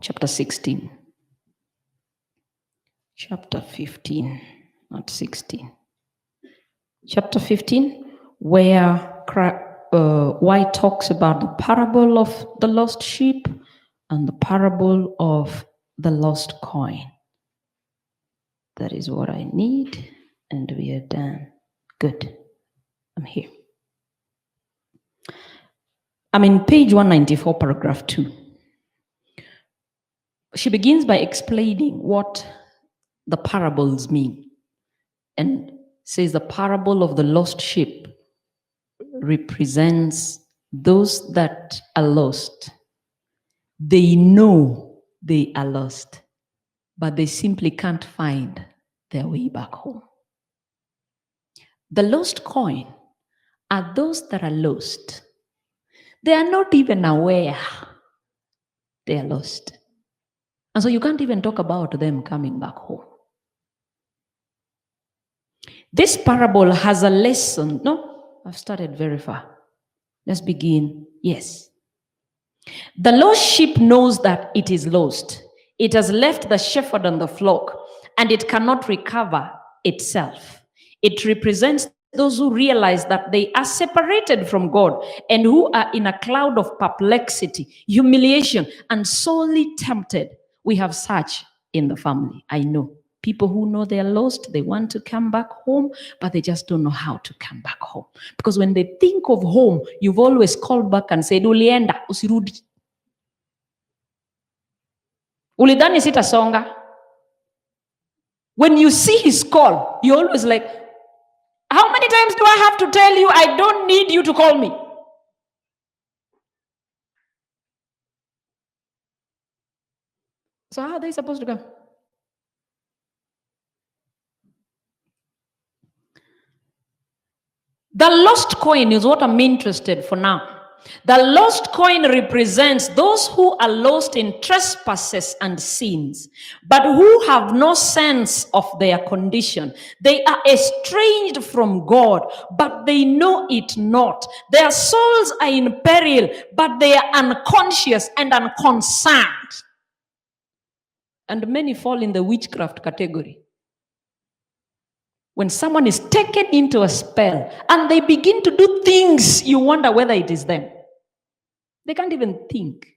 chapter 16. Chapter 15, not 16. Chapter 15, where White talks about the parable of the lost sheep and the parable of the lost coin. That is what I need, and we are done. Good. I'm here. I'm in page 194, paragraph 2. She begins by explaining what the parables mean, and says the parable of the lost sheep represents those that are lost. They know they are lost, but they simply can't find their way back home. The lost coin are those that are lost. They are not even aware they are lost. And so you can't even talk about them coming back home. This parable has a lesson. No, I've started very far. Let's begin. Yes. The lost sheep knows that it is lost. It has left the shepherd and the flock, and it cannot recover itself. It represents those who realize that they are separated from God and who are in a cloud of perplexity, humiliation, and sorely tempted. We have such in the family. I know people who know they are lost, they want to come back home, but they just don't know how to come back home. Because when they think of home, you've always called back and said, ulienda, usirudi. Ulidhani sitasonga. When you see his call, you're always like, how many times do I have to tell you I don't need you to call me? So how are they supposed to come? The lost coin is what I'm interested for now. The lost coin represents those who are lost in trespasses and sins, but who have no sense of their condition. They are estranged from God, but they know it not. Their souls are in peril, but they are unconscious and unconcerned. And many fall in the witchcraft category. When someone is taken into a spell and they begin to do things, you wonder whether it is them. They can't even think.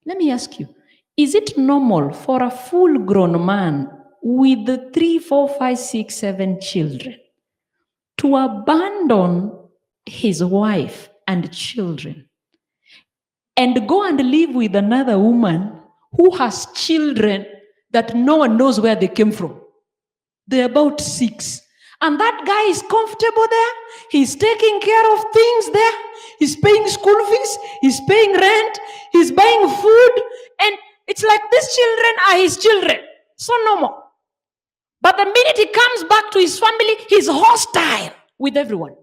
Let me ask you, is it normal for a full-grown man with 3, 4, 5, 6, 7 children to abandon his wife and children and go and live with another woman who has children that no one knows where they came from? They're about 6. And that guy is comfortable there. He's taking care of things there. He's paying school fees. He's paying rent. He's buying food. And it's like these children are his children. So normal. But the minute he comes back to his family, he's hostile with everyone.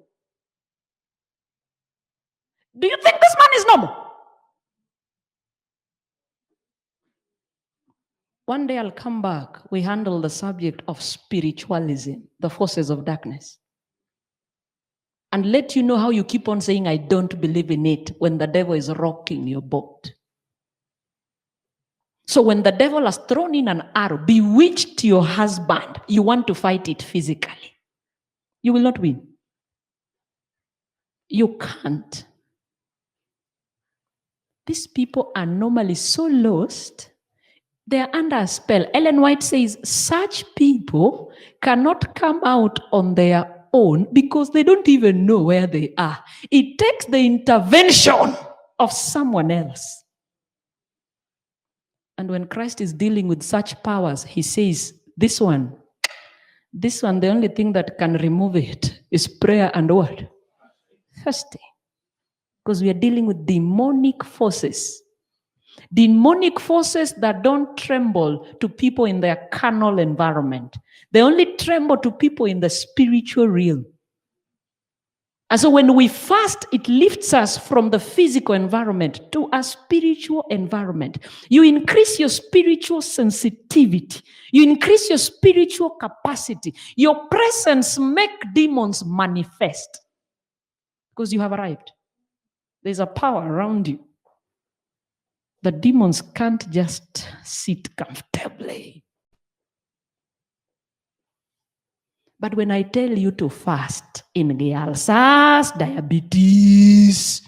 Do you think this man is normal? One day I'll come back. We handle the subject of spiritualism, the forces of darkness. And let you know how you keep on saying, I don't believe in it, when the devil is rocking your boat. So when the devil has thrown in an arrow, bewitched your husband, you want to fight it physically. You will not win. You can't. These people are normally so lost. They are under a spell. Ellen White says such people cannot come out on their own because they don't even know where they are. It takes the intervention of someone else. And when Christ is dealing with such powers, he says, this one, the only thing that can remove it is prayer and what? Fasting. Because we are dealing with demonic forces. Demonic forces that don't tremble to people in their carnal environment. They only tremble to people in the spiritual realm. And so when we fast, it lifts us from the physical environment to a spiritual environment. You increase your spiritual sensitivity. You increase your spiritual capacity. Your presence makes demons manifest. Because you have arrived. There's a power around you. The demons can't just sit comfortably. But when I tell you to fast in the ulcers, diabetes,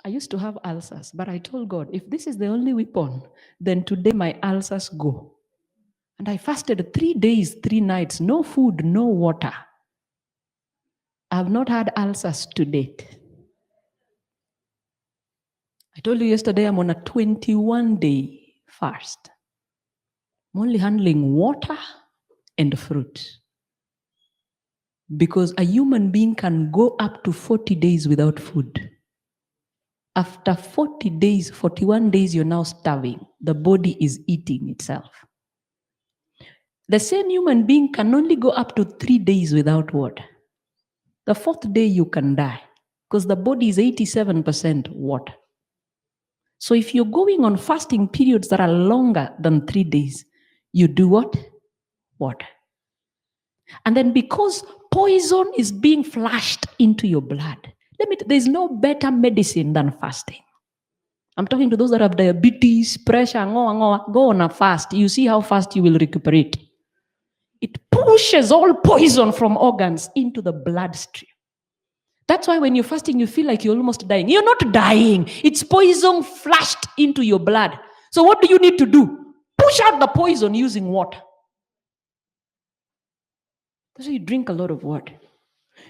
I used to have ulcers, but I told God, if this is the only weapon, then today my ulcers go. And I fasted 3 days, 3 nights, no food, no water. I have not had ulcers to date. I told you yesterday I'm on a 21-day fast. I'm only handling water and fruit. Because a human being can go up to 40 days without food. After 40 days, 41 days, you're now starving. The body is eating itself. The same human being can only go up to 3 days without water. The 4th day, you can die because the body is 87% water. So if you're going on fasting periods that are longer than 3 days, you do what? Water. And then because poison is being flushed into your blood, there's no better medicine than fasting. I'm talking to those that have diabetes, pressure, go on a fast. You see how fast you will recuperate. It pushes all poison from organs into the bloodstream. That's why when you're fasting, you feel like you're almost dying. You're not dying. It's poison flushed into your blood. So what do you need to do? Push out the poison using water. That's why you drink a lot of water.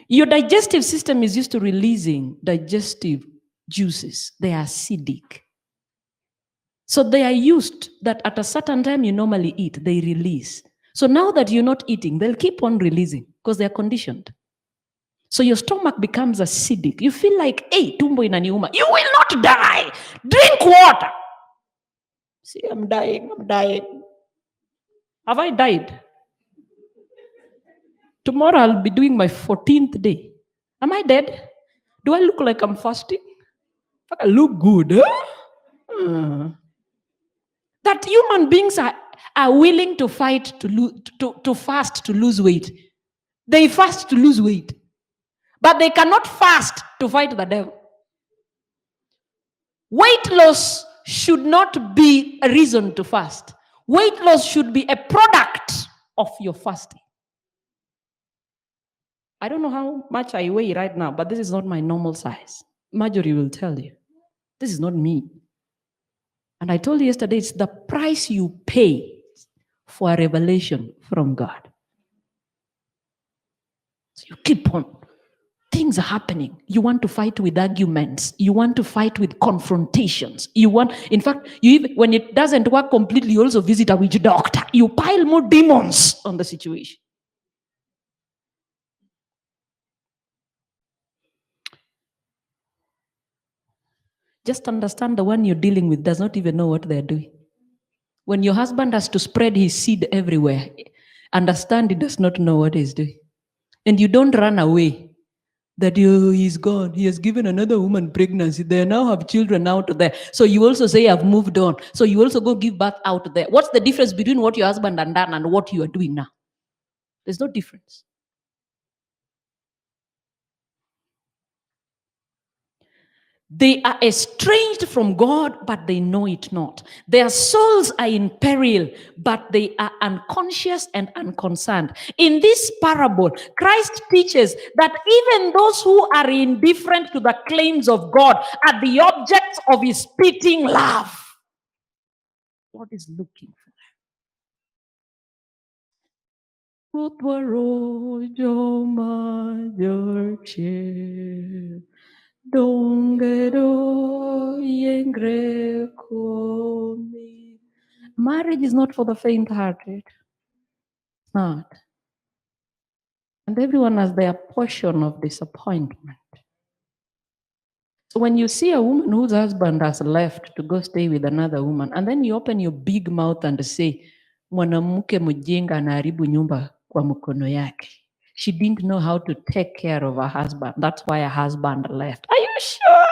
Your digestive system is used to releasing digestive juices. They are acidic. So they are used that at a certain time you normally eat, they release. So now that you're not eating, they'll keep on releasing because they're conditioned. So your stomach becomes acidic. You feel like, hey, tumbo inaniuma. You will not die. Drink water. See, I'm dying. Have I died? Tomorrow I'll be doing my 14th day. Am I dead? Do I look like I'm fasting? I look good. Huh? That human beings are willing to fight to fast to lose weight. They fast to lose weight. But they cannot fast to fight the devil. Weight loss should not be a reason to fast. Weight loss should be a product of your fasting. I don't know how much I weigh right now, but this is not my normal size. Marjorie will tell you. This is not me. And I told you yesterday, it's the price you pay for a revelation from God. So you keep on. Things are happening. You want to fight with arguments. You want to fight with confrontations. In fact, when it doesn't work completely, you also visit a witch doctor. You pile more demons on the situation. Just understand the one you're dealing with does not even know what they're doing. When your husband has to spread his seed everywhere, understand he does not know what he's doing. And you don't run away. That he's gone. He has given another woman pregnancy. They now have children out there. So you also say, I've moved on. So you also go give birth out there. What's the difference between what your husband has done and what you are doing now? There's no difference. They are estranged from God, but they know it not. Their souls are in peril, but they are unconscious and unconcerned. In this parable, Christ teaches that even those who are indifferent to the claims of God are the objects of his pitying love. God is looking for them. Marriage is not for the faint-hearted. It's not. And everyone has their portion of disappointment. So when you see a woman whose husband has left to go stay with another woman, and then you open your big mouth and say, mwanamke mjinga anaharibu nyumba kwa mkono yake. She didn't know how to take care of her husband. That's why her husband left. Are you sure?